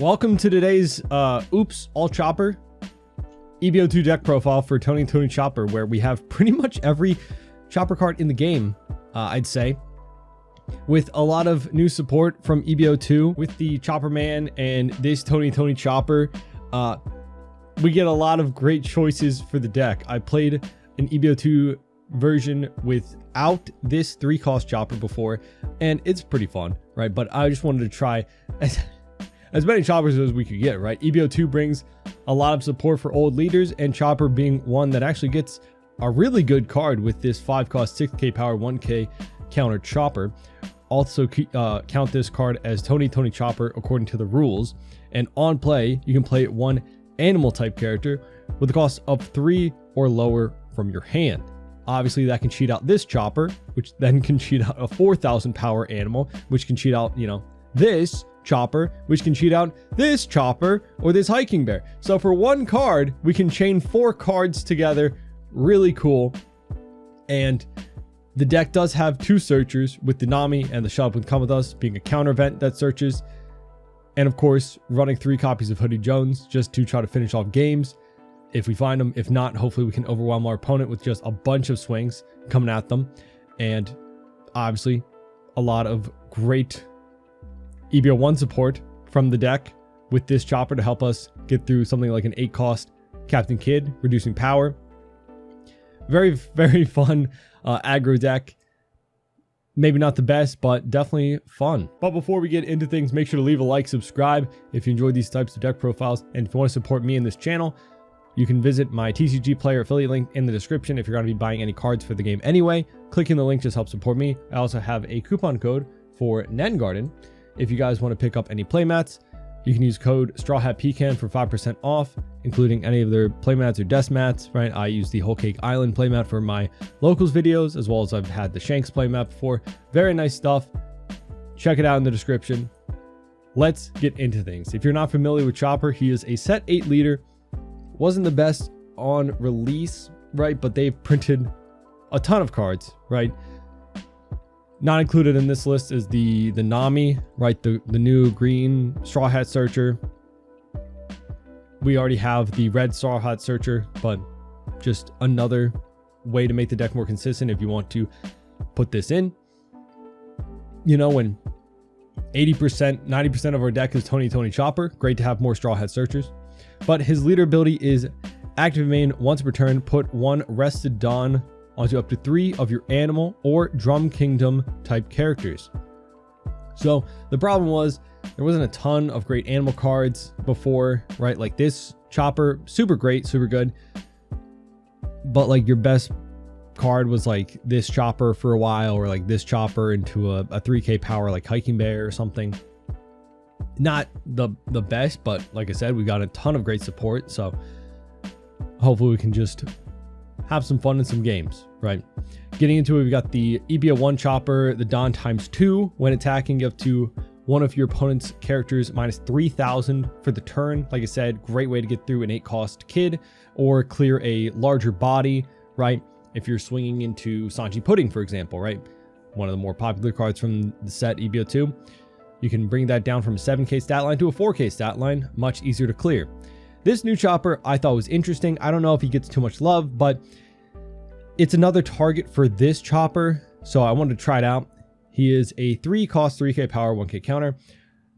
Welcome to today's Oops All Chopper EB02 deck profile for Tony Chopper, where we have pretty much every Chopper card in the game, I'd say, with a lot of new support from EB02 with the Chopper Man and this Tony Chopper. We get a lot of great choices for the deck. I played an EB02 version without this 3-cost Chopper before, and it's pretty fun, right? But I just wanted to try as many Choppers as we could get, right? EB02 brings a lot of support for old leaders, and Chopper being one that actually gets a really good card with this 5-cost 6k power 1k counter Chopper. Also count this card as Tony Chopper according to the rules, and on play you can play one animal type character with a cost of 3 or lower from your hand. Obviously that can cheat out this Chopper, which then can cheat out a 4,000 power animal, which can cheat out, you know, this Chopper, which can cheat out this Chopper or this hiking bear. So for one card we can chain 4 cards together. Really cool. And the deck does have 2 searchers, with the Nami and the Shop Would Come With Us being a counter event that searches, and of course running 3 copies of Hoodie Jones just to try to finish off games if we find them. If not, hopefully we can overwhelm our opponent with just a bunch of swings coming at them. And obviously a lot of great EB01 support from the deck with this Chopper to help us get through something like an 8-cost Captain Kidd, reducing power. Very fun aggro deck. Maybe not the best, but definitely fun. But before we get into things, make sure to leave a like, subscribe if you enjoy these types of deck profiles, and if you want to support me in this channel, you can visit my TCG Player affiliate link in the description if you're going to be buying any cards for the game anyway. Clicking the link just helps support me. I also have a coupon code for Nen Garden. If you guys want to pick up any playmats, you can use code StrawHatPecan for 5% off, including any of their playmats or desk mats, right? I use the Whole Cake Island playmat for my locals videos, as well as I've had the Shanks playmat before. Very nice stuff. Check it out in the description. Let's get into things. If you're not familiar with Chopper, he is a set 8 leader. Wasn't the best on release, right? But they've printed a ton of cards, right? Not included in this list is the Nami, right? The new green Straw Hat Searcher. We already have the red Straw Hat Searcher, but just another way to make the deck more consistent if you want to put this in. You know, when 80%, 90% of our deck is Tony Chopper, great to have more Straw Hat Searchers. But his leader ability is active main once per turn, put 1 Rested Dawn onto up to 3 of your animal or Drum Kingdom type characters. So the problem was there wasn't a ton of great animal cards before, right? Like this Chopper, super great, super good. But like your best card was like this Chopper for a while, or like this Chopper into a 3k power like Hiking Bear or something. Not the best, but like I said, we got a ton of great support. So hopefully we can just have some fun in some games, right? Getting into it, we got the EB01 Chopper, the Dawn ×2. When attacking, you have to one of your opponent's characters minus 3,000 for the turn. Like I said, great way to get through an 8-cost Kid or clear a larger body, right? If you're swinging into Sanji Pudding, for example, right? One of the more popular cards from the set EB02. You can bring that down from a 7k stat line to a 4k stat line, much easier to clear. This new Chopper I thought was interesting. I don't know if he gets too much love, but it's another target for this Chopper, so I wanted to try it out. He is a 3-cost 3k power 1k counter.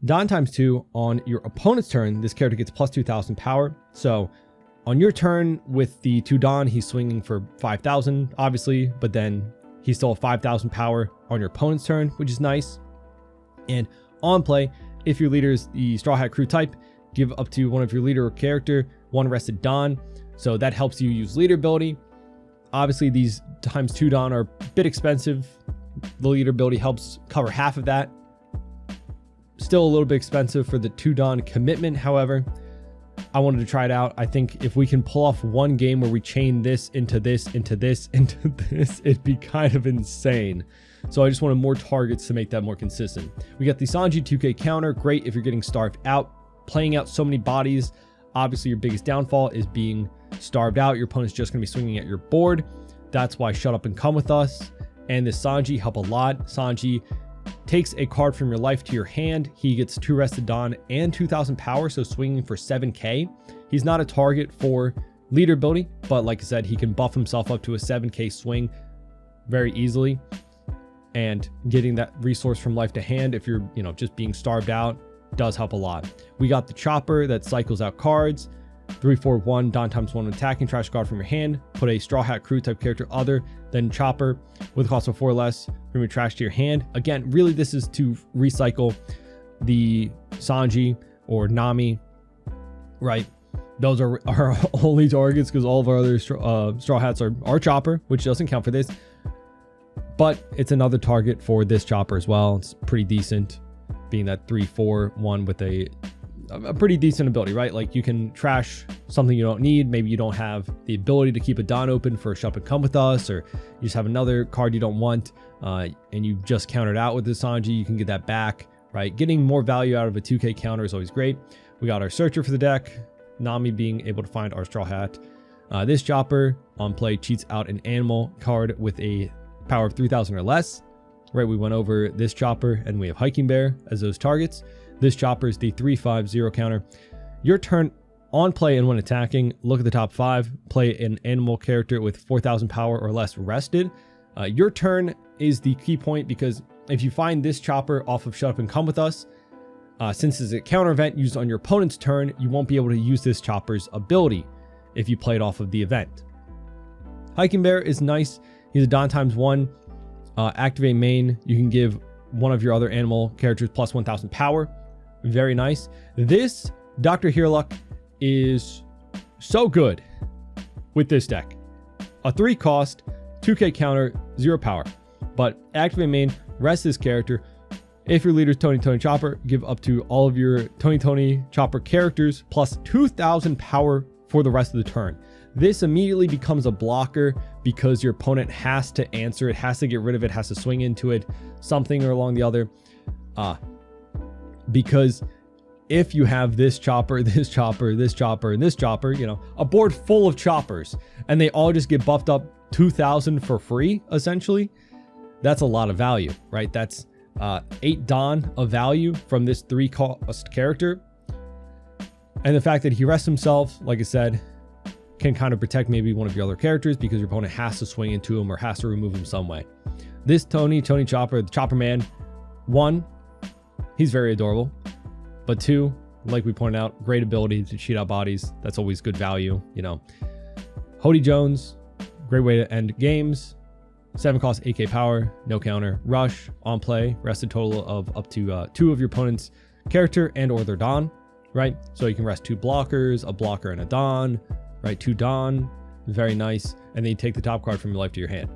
Dawn ×2 on your opponent's turn, this character gets plus 2,000 power. So on your turn with the 2 Dawn, he's swinging for 5,000 obviously, but then he's still 5,000 power on your opponent's turn, which is nice. And on play, if your leader is the Straw Hat Crew type, give up to one of your leader or character 1 Rested Dawn. So that helps you use leader ability. Obviously these ×2 Dawn are a bit expensive. The leader ability helps cover half of that. Still a little bit expensive for the 2 Dawn commitment. However, I wanted to try it out. I think if we can pull off one game where we chain this into this, into this, into this, it'd be kind of insane. So I just wanted more targets to make that more consistent. We got the Sanji 2k counter. Great if you're getting starved out. Playing out so many bodies. Obviously your biggest downfall is being starved out. Your opponent's just going to be swinging at your board. That's why Shut Up and Come With Us and this Sanji help a lot. Sanji takes a card from your life to your hand. He gets 2 Rested Dawn and 2000 power, so swinging for 7k. He's not a target for leader ability, but like I said, he can buff himself up to a 7k swing very easily. And getting that resource from life to hand, if you're, just being starved out, does help a lot. We got the Chopper that cycles out cards. 3/4/1 Dawn ×1 attacking, trash card from your hand, put a Straw Hat Crew type character other than Chopper with a cost of 4 less from your trash to your hand. Again, really this is to recycle the Sanji or Nami, right? Those are our only targets because all of our other Straw Hats are Chopper, which doesn't count for this. But it's another target for this Chopper as well. It's pretty decent, being that 3/4/1 with a pretty decent ability, right? Like you can trash something you don't need. Maybe you don't have the ability to keep a Dawn open for a Shop and Come With Us, or you just have another card you don't want, and you just countered out with the Sanji. You can get that back, right? Getting more value out of a 2k counter is always great. We got our Searcher for the deck, Nami being able to find our Straw Hat. This Chopper on play cheats out an animal card with a power of 3000 or less, right? We went over this Chopper and we have Hiking Bear as those targets. This Chopper is the 3/5/0 counter. Your turn on play and when attacking, look at the top 5, play an animal character with 4000 power or less rested. Your turn is the key point, because if you find this Chopper off of Shut Up and Come With Us, since it's a counter event used on your opponent's turn, you won't be able to use this Chopper's ability if you play it off of the event. Hiking Bear is nice. He's a Dawn ×1. Activate main. You can give one of your other animal characters plus 1000 power. Very nice. This Dr. Hearluck is so good with this deck. A 3 cost, 2k counter, 0 power. But activate main, rest this character. If your leader's Tony Chopper, give up to all of your Tony Chopper characters plus 2000 power for the rest of the turn. This immediately becomes a blocker because your opponent has to answer it, has to get rid of it, has to swing into it, something or along the other. Because if you have this Chopper, this Chopper, this Chopper, and this Chopper, a board full of Choppers, and they all just get buffed up 2000 for free, essentially, that's a lot of value, right? That's 8 Dawn of value from this 3 cost character. And the fact that he rests himself, like I said, can kind of protect maybe one of your other characters because your opponent has to swing into him or has to remove him some way. This Tony Chopper, the Chopper Man, 1, he's very adorable. But 2, like we pointed out, great ability to cheat out bodies. That's always good value, Hody Jones, great way to end games. 7 cost, 8k power, no counter. Rush, on play, rested total of up to 2 of your opponent's character and or their Dawn, right? So you can rest 2 blockers, a blocker and a Dawn, right? 2 Dawn, very nice. And then you take the top card from your life to your hand.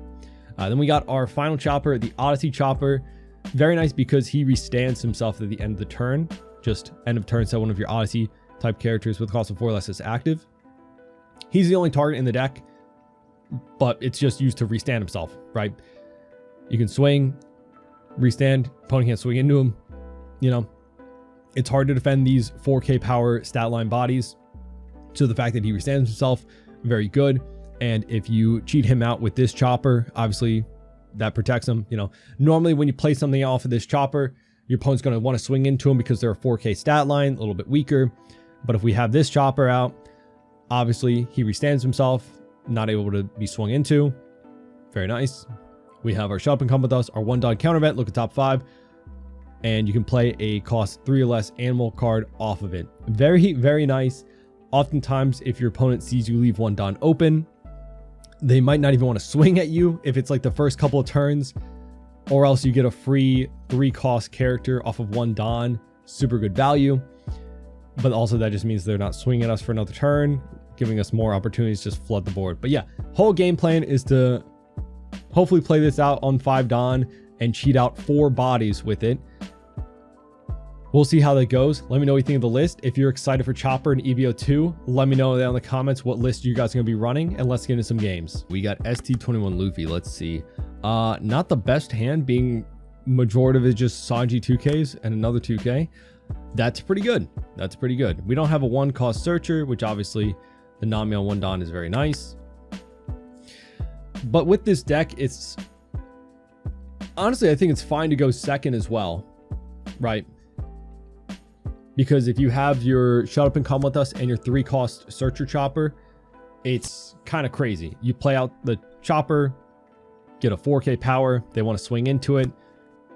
Then we got our final Chopper, the Odyssey Chopper. Very nice because he restands himself at the end of the turn. Just end of turn, set one of your Odyssey type characters with a cost of 4 less is active. He's the only target in the deck, but it's just used to restand himself, right? You can swing, restand, opponent can't swing into him. It's hard to defend these 4k power stat line bodies. So the fact that he restands himself, very good. And if you cheat him out with this Chopper, obviously that protects him. Normally when you play something off of this Chopper, your opponent's going to want to swing into him because they're a 4k stat line, a little bit weaker. But if we have this Chopper out, obviously he restands himself, not able to be swung into. Very nice. We have our Shut Up and Come With Us, our 1 Dawn counter event. Look at top 5. And you can play a cost 3 or less animal card off of it. Very, very nice. Oftentimes, if your opponent sees you leave 1 Dawn open, they might not even want to swing at you if it's like the first couple of turns, or else you get a free 3 cost character off of 1 Dawn. Super good value. But also that just means they're not swinging at us for another turn, giving us more opportunities to just flood the board. But yeah, whole game plan is to hopefully play this out on 5 Dawn and cheat out 4 bodies with it. We'll see how that goes. Let me know what you think of the list. If you're excited for Chopper and EB02, let me know down in the comments what list you guys are going to be running, and let's get into some games. We got ST21 Luffy. Let's see. Not the best hand, being majority of it just Sanji 2Ks and another 2K. That's pretty good. That's pretty good. We don't have a 1 cost Searcher, which obviously the Nami on 1 Dawn is very nice. But with this deck, Honestly, I think it's fine to go second as well, right? Because if you have your Shut Up and Come With Us and your 3-cost Searcher Chopper, it's kind of crazy. You play out the Chopper, get a 4K power, they want to swing into it,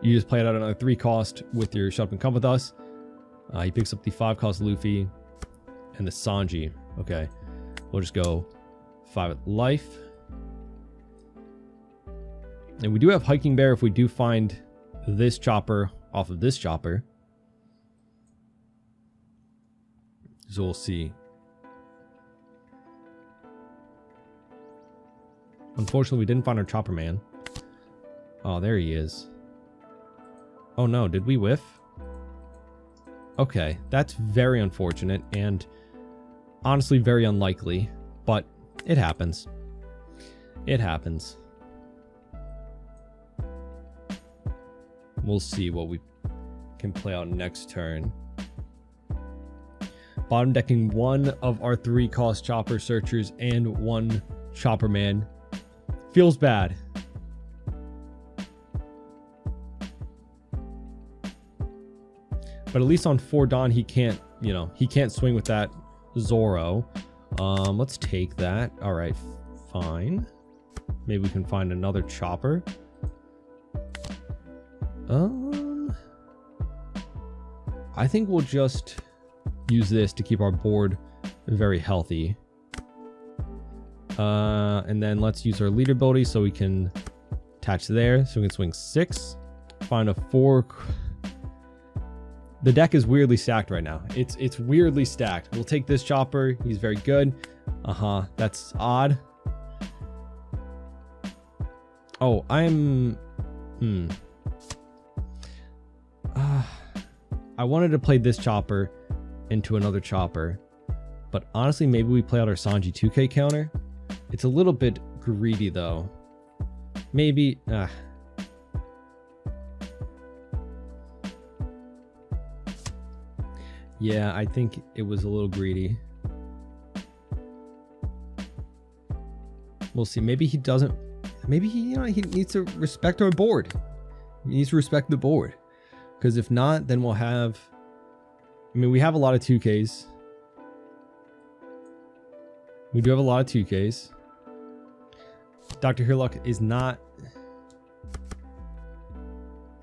you just play it out another 3-cost with your Shut Up and Come With Us. He picks up the 5-cost Luffy and the Sanji. Okay, we'll just go 5 at life. And we do have Hiking Bear if we do find this Chopper off of this Chopper. So we'll see. Unfortunately, we didn't find our Chopper Man. Oh, there he is. Oh no, did we whiff? Okay, that's very unfortunate and honestly very unlikely, but it happens. It happens. We'll see what we can play out next turn. Bottom decking 1 of our 3-cost Chopper Searchers and 1 Chopper Man. Feels bad. But at least on 4 Dawn, he can't, you know, he can't swing with that Zoro. Let's take that. All right, fine. Maybe we can find another Chopper. I think we'll just use this to keep our board very healthy. And then let's use our leader ability so we can attach there. So we can swing 6, find a 4. The deck is weirdly stacked right now. It's weirdly stacked. We'll take this Chopper. He's very good. That's odd. Oh, I'm... I wanted to play this Chopper into another Chopper. But honestly, maybe we play out our Sanji 2K counter. It's a little bit greedy, though. Maybe... Yeah, I think it was a little greedy. We'll see. Maybe he doesn't... Maybe he, you know, he needs to respect our board. He needs to respect the board. Because if not, then we'll have... I mean, we have a lot of 2Ks. We do have a lot of 2Ks. Dr. Heerluck is not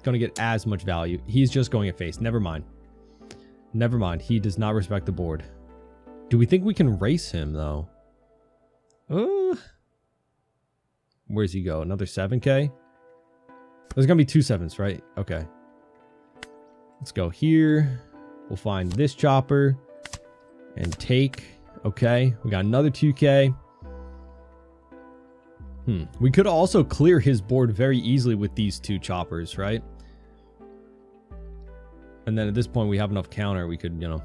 going to get as much value. He's just going at face. Never mind. Never mind. He does not respect the board. Do we think we can race him, though? Where's he go? Another 7K? There's going to be 2 7s, right? Okay. Let's go here. We'll find this Chopper and take. Okay. We got another 2K. We could also clear his board very easily with these 2 Choppers, right? And then at this point, we have enough counter. We could, you know.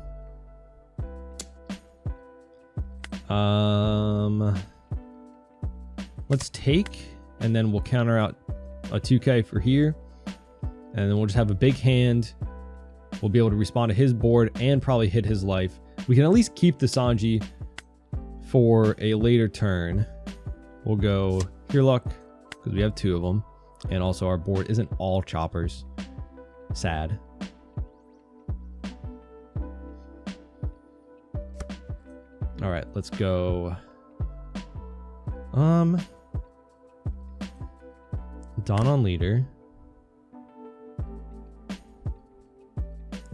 Let's take, and then we'll counter out a 2K for here. And then we'll just have a big hand. We'll be able to respond to his board and probably hit his life. We can at least keep the Sanji for a later turn. We'll go Heerluck, because we have 2 of them. And also our board isn't all Choppers. Sad. All right, let's go. Dawn on leader.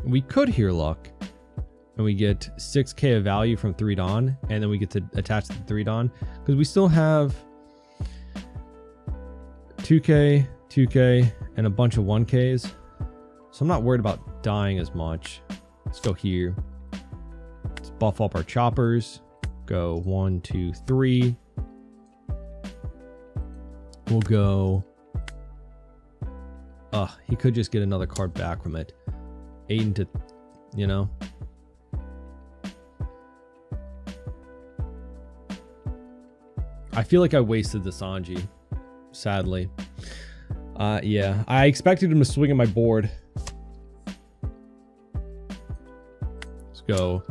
We could Heerluck, and we get 6K of value from 3 Dawn, and then we get to attach the 3 Dawn, because we still have 2K, 2K, and a bunch of 1Ks. So I'm not worried about dying as much. Let's go here. Let's buff up our Choppers. Go 1, 2, 3. We'll go... he could just get another card back from it. 8 into, you know. I feel like I wasted the Sanji, sadly. Yeah, I expected him to swing at my board. Let's go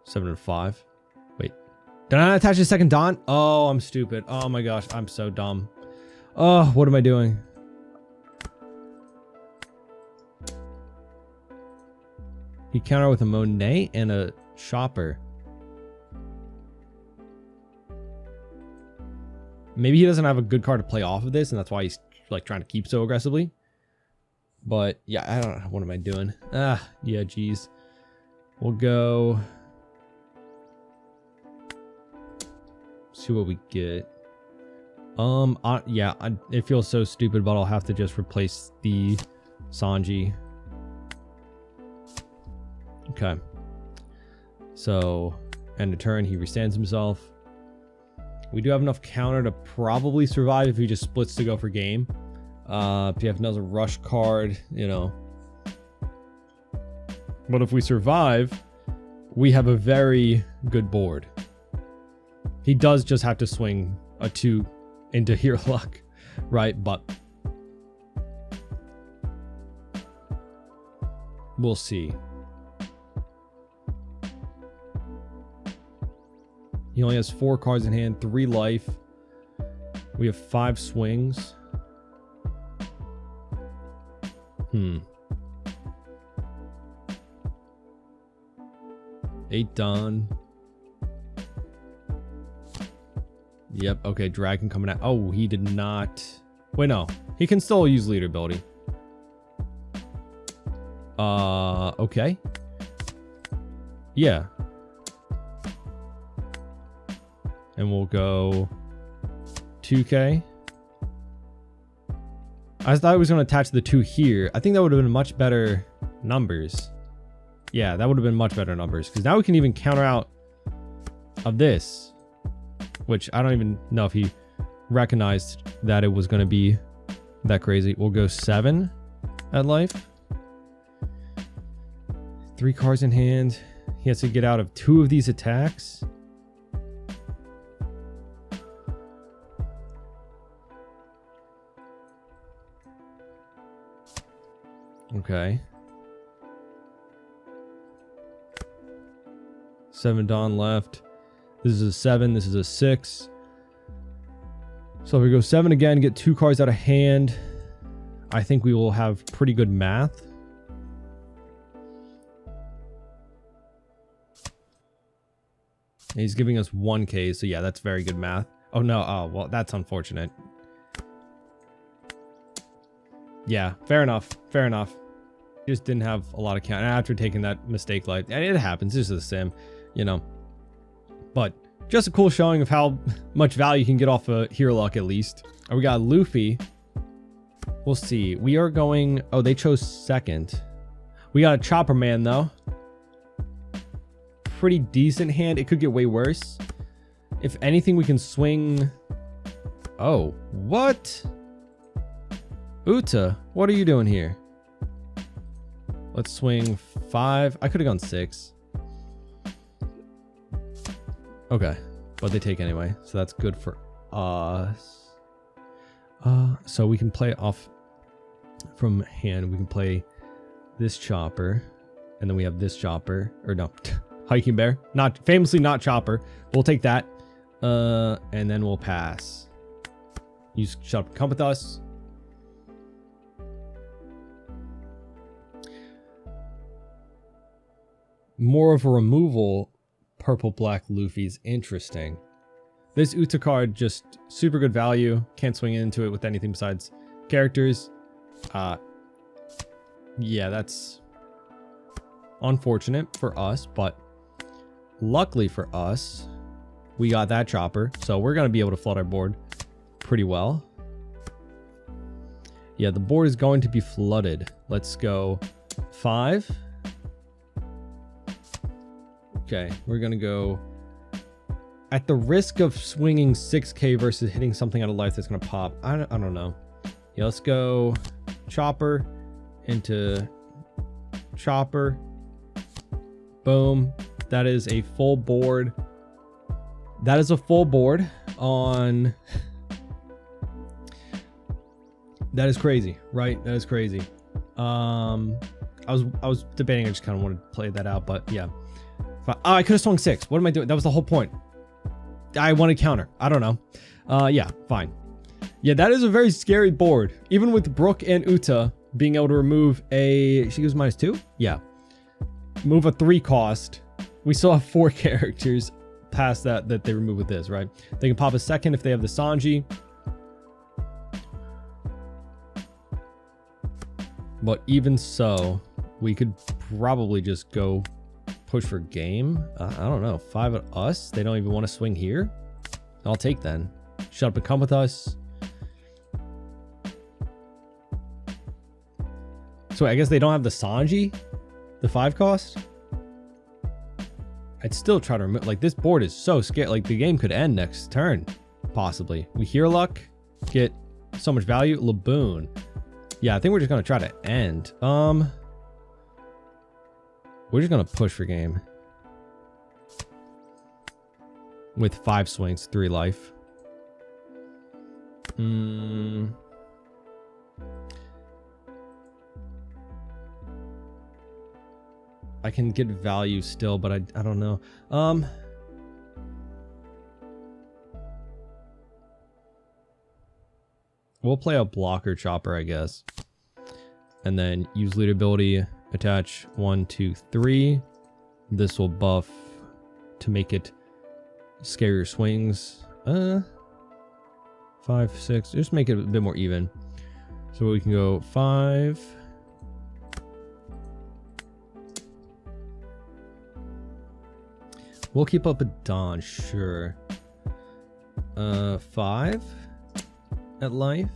7 and 5. Wait, did I not attach a second Dawn? Oh, I'm stupid. Oh my gosh, I'm so dumb. Oh, what am I doing? He countered with a Monet and a Chopper. Maybe he doesn't have a good card to play off of this, and that's why he's like trying to keep so aggressively. But yeah, I don't know. What am I doing? Yeah, geez. We'll go. See what we get. Yeah, it feels so stupid, but I'll have to just replace the Sanji. Okay. So, end of turn, he restands himself. We do have enough counter to probably survive if he just splits to go for game. If you have another rush card, you know. But if we survive, we have a very good board. He does just have to swing a 2 into hero luck, right? But we'll see. He only has 4 cards in hand, 3 life. We have 5 swings. 8 done. Yep, okay, Dragon coming out. Oh, he did not. Wait, no. He can still use leader ability. Okay. Yeah. And we'll go 2K. I thought I was going to attach the 2 here. I think that would have been much better numbers. Yeah, that would have been much better numbers. Because now we can even counter out of this. Which I don't even know if he recognized that it was going to be that crazy. We'll go 7 at life. 3 cards in hand. He has to get out of 2 of these attacks. Okay. 7 Dawn left. This is a 7. This is a 6. So if we go 7 again, get 2 cards out of hand, I think we will have pretty good math. He's giving us 1K, so yeah, that's very good math. Oh no, oh, well, that's unfortunate. Yeah, fair enough. Fair enough. Just didn't have a lot of count after taking that mistake. Like, and it happens. This is a sim, you know. But just a cool showing of how much value you can get off a hero luck at least. And we got Luffy. We'll see. We are going. Oh, they chose second. We got a Chopper Man though. Pretty decent hand. It could get way worse. If anything, we can swing. Oh, what? Uta, what are you doing here? Let's swing 5. I could have gone 6. Okay, but they take anyway, so that's good for us. So we can play off from hand. We can play this Chopper, and then we have this Chopper, or no, Hiking Bear. Not famously not Chopper. We'll take that, and then we'll pass. You shut up, come with us. More of a removal. Purple black Luffy's interesting. This Uta card just super good value. Can't swing into it with anything besides characters. Yeah, that's unfortunate for us, but luckily for us, we got that Chopper, so we're gonna be able to flood our board pretty well. Yeah, the board is going to be flooded. Let's go 5. Okay, we're gonna go at the risk of swinging 6K versus hitting something out of life that's gonna pop. I don't know. Yeah, let's go Chopper into Chopper. Boom. That is a full board. That is a full board on. That is crazy, right? That is crazy. I was debating. I just kind of wanted to play that out, but yeah. Oh, I could have swung 6. What am I doing? That was the whole point. I wanted counter. I don't know. Yeah, fine. Yeah, that is a very scary board. Even with Brook and Uta being able to remove a... She goes -2? Yeah. Move a 3 cost. We still have 4 characters past that they remove with this, right? They can pop a second if they have the Sanji. But even so, we could probably just go push for game. I don't know. 5 of us? They don't even want to swing here? I'll take then. Shut up and come with us. So I guess they don't have the Sanji? The 5 cost? I'd still try to remember. Like, this board is so scary. Like, the game could end next turn. Possibly. We hear luck. Get so much value. Laboon. Yeah, I think we're just going to try to end. We're just going to push for game. With 5 swings, 3 life. I can get value still, but I don't know. We'll play a blocker chopper, I guess. And then use leader ability, attach 1, 2, 3. This will buff to make it scarier swings. 5, 6. Just make it a bit more even. So we can go 5. We'll keep up a Dawn, sure. 5 at life.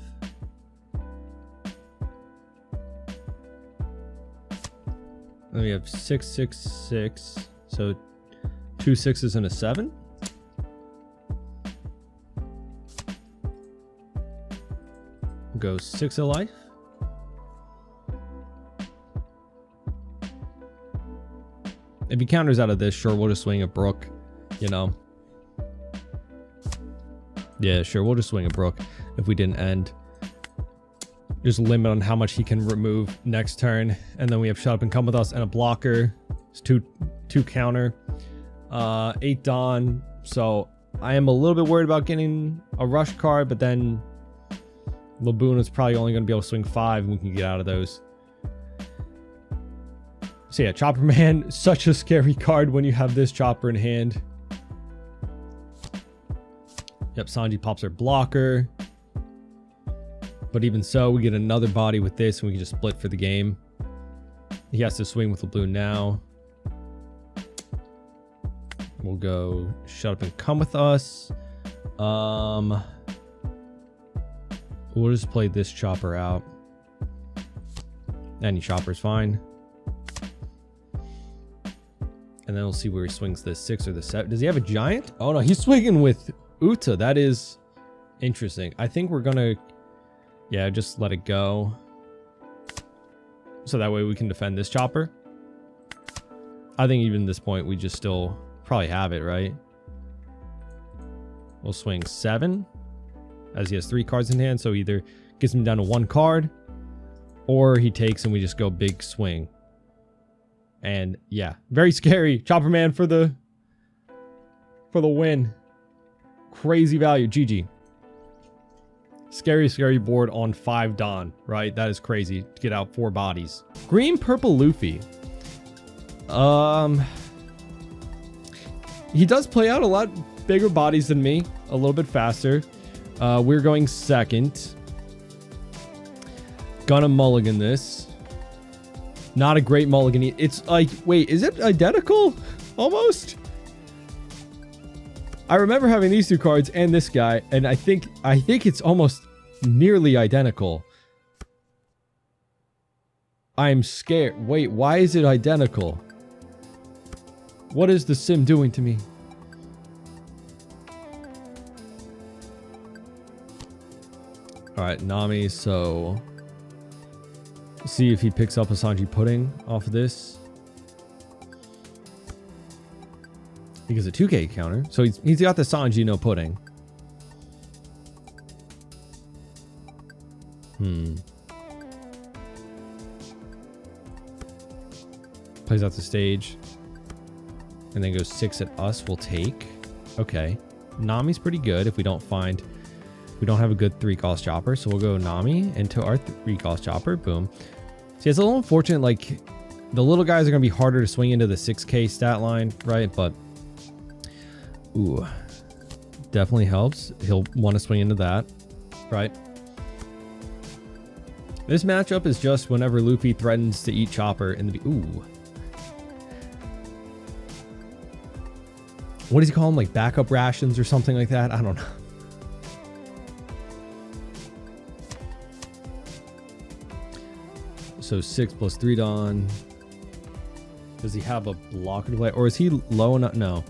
Then we have 6, 6, 6. So 2 6s and a 7. Go 6 of life. If he counters out of this, sure, we'll just swing a Brook, you know. Yeah, sure, we'll just swing a Brook if we didn't end. Just limit on how much he can remove next turn. And then we have Shut Up and Come With Us and a blocker. It's 2 counter. 8 Dawn. So I am a little bit worried about getting a rush card, but then Laboon is probably only going to be able to swing 5 and we can get out of those. So yeah, Chopper Man, such a scary card when you have this Chopper in hand. Yep, Sanji pops our blocker. But even so, we get another body with this and we can just split for the game. He has to swing with Laboon now. We'll go Shut Up and Come With Us. We'll just play this Chopper out. Any Chopper's fine. And then we'll see where he swings the 6 or the 7. Does he have a giant? Oh no, he's swinging with Uta. That is interesting. I think we're gonna, yeah, just let it go. So that way we can defend this Chopper. I think even at this point, we just still probably have it, right? We'll swing 7, as he has 3 cards in hand. So either gets him down to 1 card, or he takes and we just go big swing. And yeah, very scary. Chopper Man for the win. Crazy value. GG. Scary board on 5 Dawn, right? That is crazy to get out 4 bodies. Green Purple Luffy. He does play out a lot bigger bodies than me, a little bit faster. We're going second. Gonna mulligan this. Not a great mulligan. It's like, wait, is it identical? Almost? I remember having these 2 cards and this guy, and I think it's almost nearly identical. I'm scared. Wait, why is it identical? What is the sim doing to me? Alright, Nami, so see if he picks up a Sanji Pudding off of this. He gets a 2k counter. So he's got the Sanji no Pudding. Plays out the stage. And then goes 6 at us. We'll take. Okay. Nami's pretty good if we don't find We don't have a good 3-cost chopper, so we'll go Nami into our 3-cost chopper. Boom. See, it's a little unfortunate, like, the little guys are going to be harder to swing into the 6k stat line, right? But, ooh, definitely helps. He'll want to swing into that, right? This matchup is just whenever Luffy threatens to eat Chopper in the... Ooh. What does he call them? Like backup rations or something like that? I don't know. So 6 plus 3 Don. Does he have a blocker to play? Or is he low enough? No.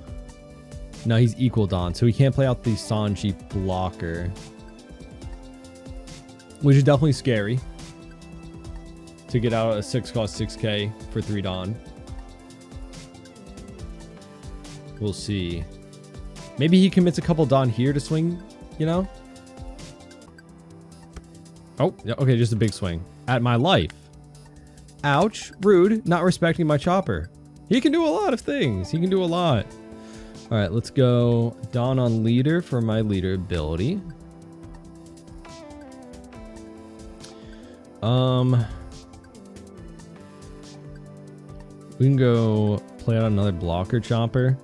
No, he's equal Don. So he can't play out the Sanji blocker. Which is definitely scary. To get out a 6-cost 6k for 3 Don. We'll see. Maybe he commits a couple Don here to swing, you know? Oh, okay, just a big swing. At my life. Ouch. Rude. Not respecting my chopper. He can do a lot of things. He can do a lot. All right, let's go Don on leader for my leader ability. We can go play out another blocker chopper.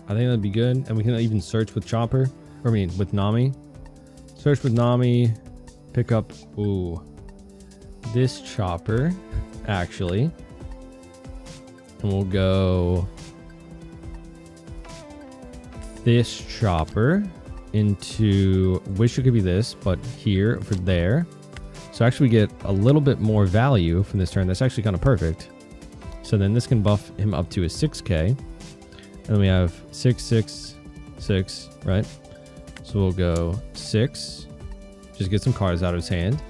I think that'd be good. And we can even search with Chopper. Or I mean, with Nami. Search with Nami. Pick up, ooh, this Chopper, actually. And we'll go this Chopper into, wish it could be this, but here for there. So actually we get a little bit more value from this turn. That's actually kind of perfect. So then this can buff him up to a 6k. And then we have 6, 6, 6, right? So we'll go 6. Just get some cards out of his hand.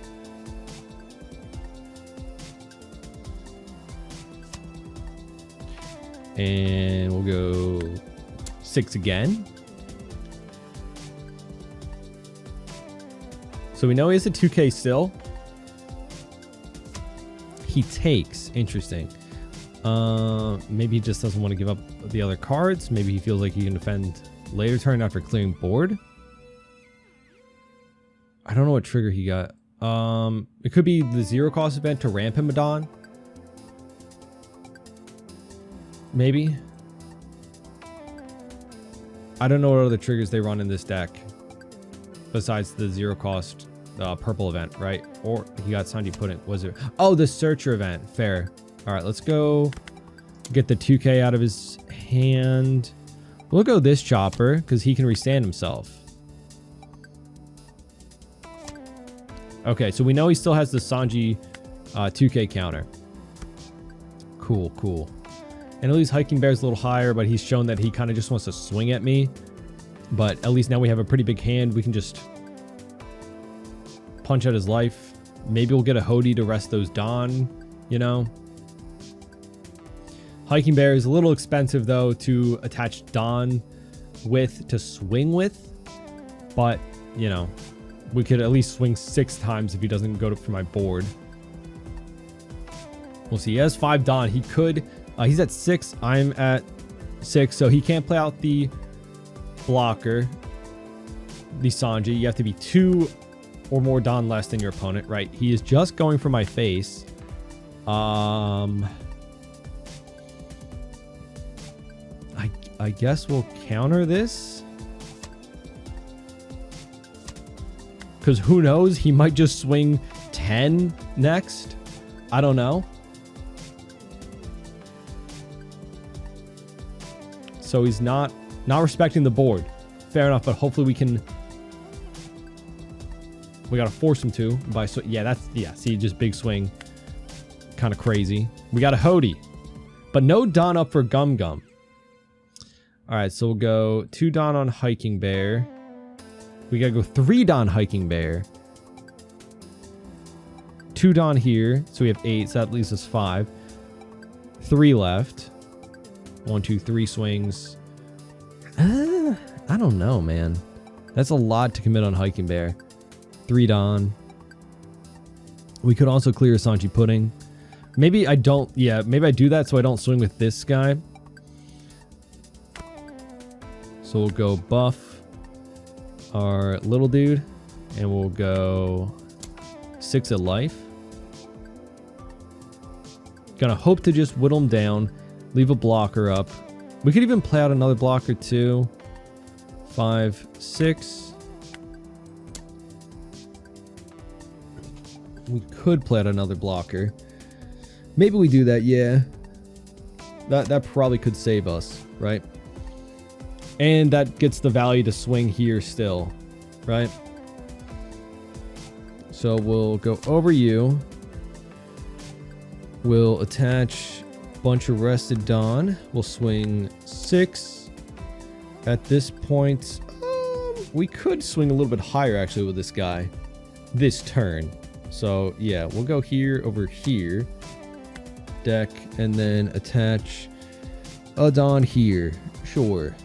And we'll go 6 again. So we know he has a 2k still. He takes. Interesting. Maybe he just doesn't want to give up the other cards. Maybe he feels like he can defend later turn after clearing board. I don't know what trigger he got. It could be the 0-cost event to ramp him a Don. Maybe. I don't know what other triggers they run in this deck besides the 0-cost purple event, right? Or he got Sanji Pudding. Was it? Oh, the searcher event. Fair. All right, let's go get the 2k out of his hand. We'll go this Chopper because he can restand himself. Okay, so we know he still has the Sanji 2k counter. Cool, cool. And at least Hiking Bear's a little higher, but he's shown that he kind of just wants to swing at me. But at least now we have a pretty big hand. We can just punch at his life. Maybe we'll get a Hody to rest those Don, you know? Hiking Bear is a little expensive, though, to attach Don with to swing with. But, you know, we could at least swing 6 times if he doesn't go for my board. We'll see. He has 5 Don. He could... he's at 6. I'm at 6. So he can't play out the blocker, the Sanji. You have to be 2 or more Don less than your opponent, right? He is just going for my face. I guess we'll counter this. Because who knows? He might just swing 10 next. I don't know. So he's not respecting the board. Fair enough, but hopefully we can... We gotta force him to. By so yeah, that's... Yeah, see, just big swing. Kind of crazy. We got a Hody. But no Don up for Gum Gum. Alright, so we'll go 2 Don on Hiking Bear. We gotta go 3 Don Hiking Bear. 2 Don here. So we have 8, so that leaves us 5. 3 left. 1, 2, 3 swings. I don't know, man. That's a lot to commit on Hiking Bear. 3 Don. We could also clear Sanji Pudding. Maybe I don't... Yeah, maybe I do that so I don't swing with this guy. So we'll go buff. our little dude, and we'll go 6 at life. Gonna hope to just whittle him down, leave a blocker up. We could even play out another blocker too. 5, 6. We could play out another blocker. Maybe we do that, yeah. That probably could save us, right? And that gets the value to swing here still, right? So we'll go over you. We'll attach a bunch of rested Dawn. We'll swing 6. At this point, we could swing a little bit higher actually with this guy this turn. So yeah, we'll go here, over here. Deck, and then attach a Dawn here. Sure.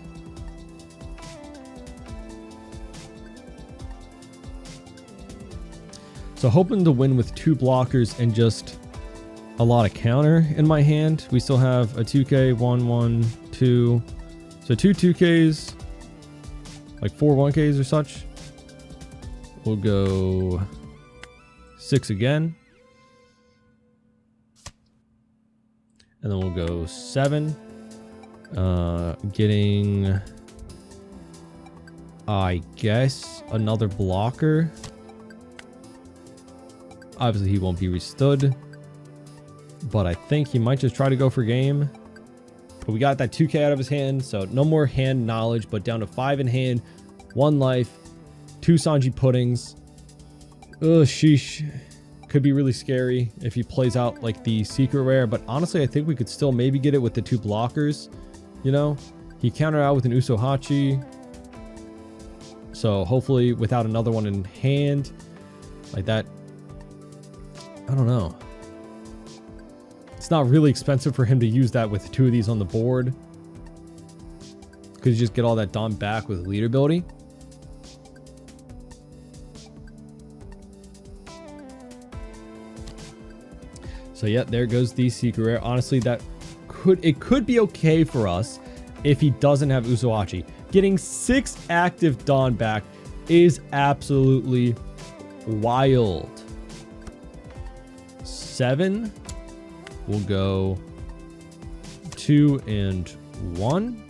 So hoping to win with 2 blockers and just a lot of counter in my hand. We still have a 2k, 1, 1, 2. So 2 2ks, like 4 1ks or such. We'll go 6 again. And then we'll go 7. Getting, I guess, another blocker. Obviously, he won't be restood. But I think he might just try to go for game. But we got that 2k out of his hand. So no more hand knowledge, but down to 5 in hand. 1 life. 2 Sanji puddings. Ugh, sheesh. Could be really scary if he plays out like the secret rare, but honestly I think we could still maybe get it with the 2 blockers. You know, he countered out with an Usohachi, so hopefully without another one in hand like that. I don't know, it's not really expensive for him to use that with 2 of these on the board. Could you just get all that Dawn back with leader ability? So yeah, there goes the secret rare. Honestly, it could be okay for us if he doesn't have Usohachi. Getting 6 active Dawn back is absolutely wild. 7. We'll go 2 and 1.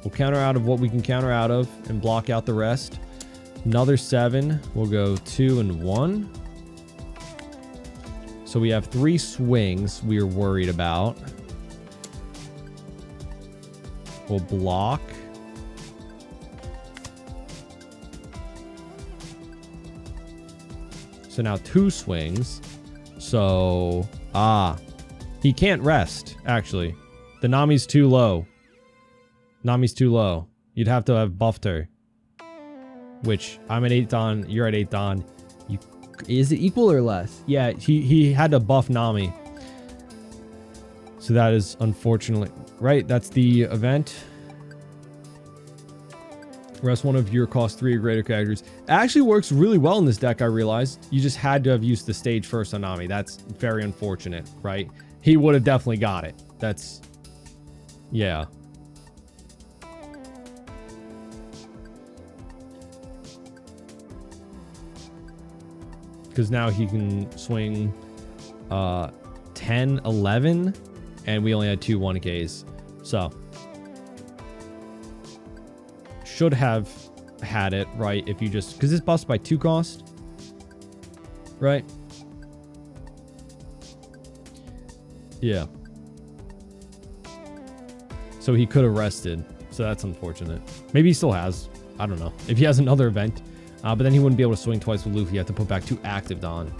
We'll counter out of what we can counter out of and block out the rest. Another 7. We'll go 2 and 1. So we have 3 swings we are worried about. We'll block. So now 2 swings. So, he can't rest, actually. The Nami's too low. Nami's too low. You'd have to have buffed her. Which, I'm at 8 Dawn, you're at 8 Dawn. Is it equal or less? Yeah, he had to buff Nami. So that is unfortunately... Right, that's the event. Rest one of your cost 3 or greater characters. It actually works really well in this deck, I realized. You just had to have used the stage first on Nami. That's very unfortunate, right? He would have definitely got it. That's... Yeah. Because now he can swing 10, 11, and we only had 2 1Ks. So, should have had it, right? If you just... Because this buffs by 2 cost. Right? Yeah. So he could have rested. So that's unfortunate. Maybe he still has. I don't know. If he has another event. But then he wouldn't be able to swing twice with Luffy. You have to put back 2 active Dawn.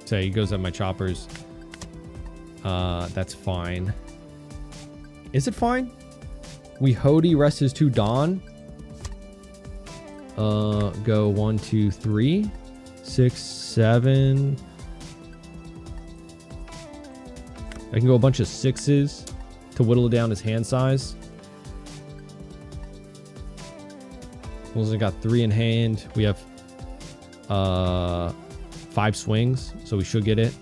So he goes at my choppers. That's fine. Is it fine? We Hody rest his 2 Dawn. Go 1, 2, 3, 6, 7. I can go a bunch of 6s to whittle down his hand size. We only got 3 in hand. We have 5 5 swings, so we should get it.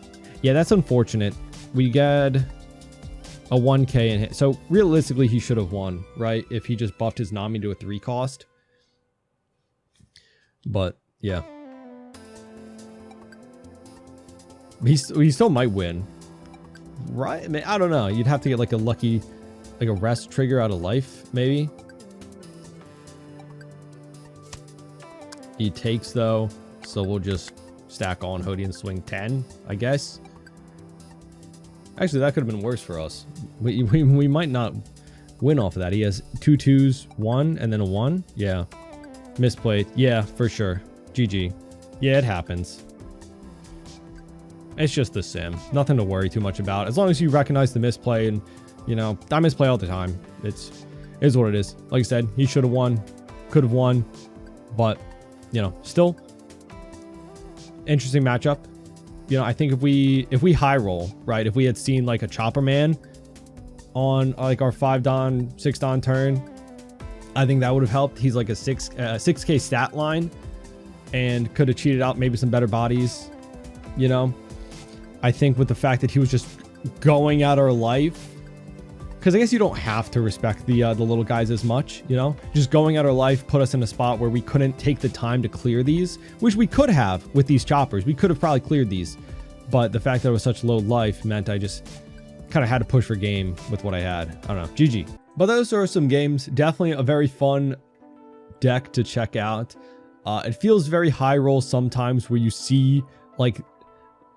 Yeah, that's unfortunate. We got a 1k in hit. So realistically, he should have won, right? If he just buffed his Nami to a 3 cost. But yeah. He still might win. Right? I mean, I don't know. You'd have to get like a lucky, like a rest trigger out of life, maybe. He takes though, so we'll just stack on Hody and swing 10, I guess. Actually, that could have been worse for us. We might not win off of that. He has 2 2s, 1, and then a 1. Yeah. Misplayed. Yeah, for sure. GG. Yeah, it happens. It's just the sim. Nothing to worry too much about. As long as you recognize the misplay, and, you know, I misplay all the time. It is what it is. Like I said, he should have won. Could have won. But, you know, still interesting matchup. You know, I think if we high roll, right? If we had seen like a Chopper Man on like our 5 Don, 6 Don turn, I think that would have helped. He's like a 6k stat line and could have cheated out maybe some better bodies, you know. I think with the fact that he was just going at our life, because I guess you don't have to respect the little guys as much, you know. Just going at our life put us in a spot where we couldn't take the time to clear these, which we could have with these choppers. We could have probably cleared these, but the fact that it was such low life meant I just kind of had to push for game with what I had. I don't know. GG. But those are some games. Definitely a very fun deck to check out. It feels very high roll sometimes, where you see like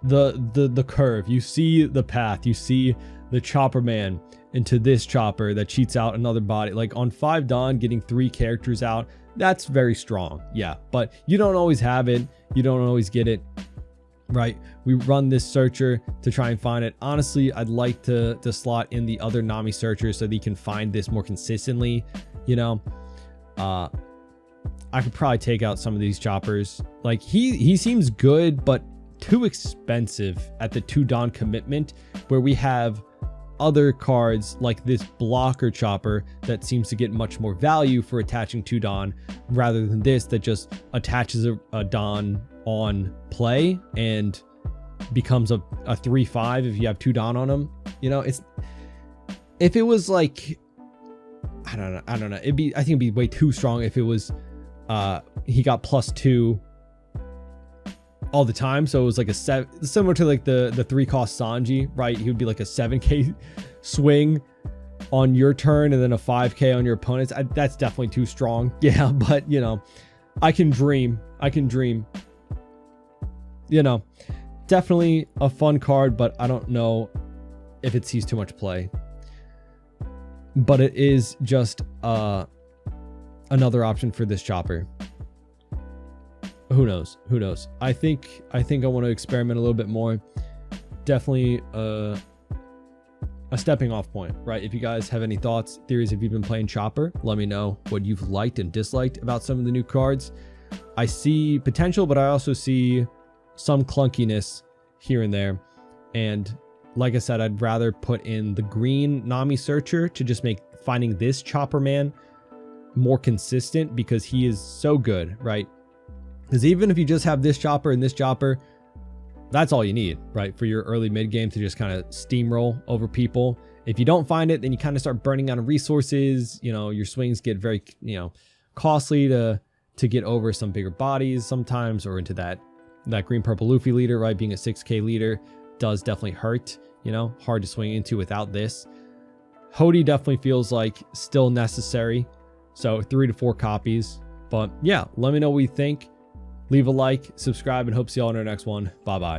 the curve, you see the path, you see the Chopper Man into this chopper that cheats out another body. Like on 5 Don, getting 3 characters out, that's very strong. Yeah, but you don't always have it. You don't always get it, right? We run this searcher to try and find it. Honestly, I'd like to slot in the other Nami searcher so that you can find this more consistently, you know. I could probably take out some of these choppers. Like he seems good, but too expensive at the 2 Don commitment, where we have other cards like this blocker chopper that seems to get much more value for attaching 2 Don, rather than this that just attaches a Don on play and becomes a 3/5 if you have 2 Don on him. You know, it's, if it was like, I don't know, I think it'd be way too strong if it was he got +2 all the time, so it was like a 7, similar to like the 3 cost Sanji, right? He would be like a 7k swing on your turn and then a 5k on your opponent's. That's definitely too strong. Yeah, but you know, I can dream. You know, definitely a fun card, but I don't know if it sees too much play. But it is just another option for this chopper. Who knows? I think I want to experiment a little bit more. Definitely a stepping off point, right? If you guys have any thoughts, theories, if you've been playing Chopper, let me know what you've liked and disliked about some of the new cards. I see potential, but I also see some clunkiness here and there. And like I said, I'd rather put in the green Nami searcher to just make finding this Chopper Man more consistent, because he is so good, right? Because even if you just have this chopper and this chopper, that's all you need, right? For your early mid game to just kind of steamroll over people. If you don't find it, then you kind of start burning out of resources. You know, your swings get very, you know, costly to get over some bigger bodies sometimes, or into that green purple Luffy leader, right? Being a 6k leader does definitely hurt, you know, hard to swing into without this. Hody definitely feels like still necessary. So 3 to 4 copies. But yeah, let me know what you think. Leave a like, subscribe, and hope to see you all in our next one. Bye-bye.